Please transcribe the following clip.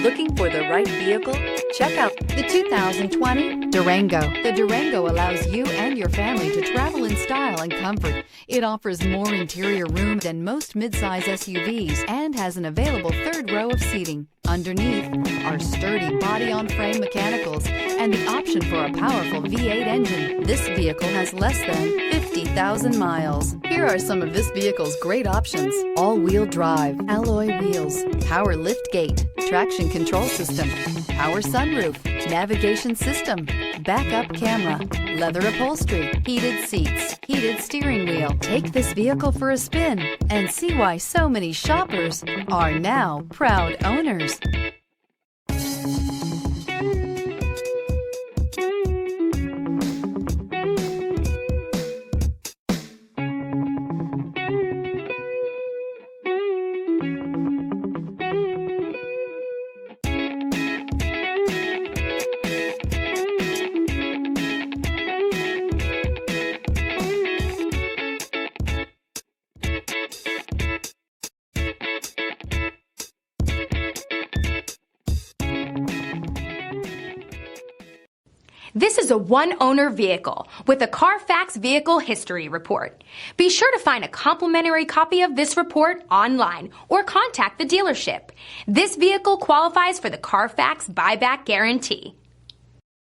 Looking for the right vehicle? Check out the 2020 Durango. The Durango allows you and your family to travel in style and comfort. It offers more interior room than most midsize SUVs and has an available third row of seating. Underneath are sturdy body-on-frame mechanicals and the option for a powerful V8 engine. This vehicle has less than 50,000 miles. Here are some of this vehicle's great options: all-wheel drive, alloy wheels, power liftgate, traction control system, power sunroof, navigation system, backup camera, leather upholstery, heated seats, heated steering wheel. Take this vehicle for a spin and see why so many shoppers are now proud owners. This is a one-owner vehicle with a Carfax Vehicle History Report. Be sure to find a complimentary copy of this report online or contact the dealership. This vehicle qualifies for the Carfax Buyback Guarantee.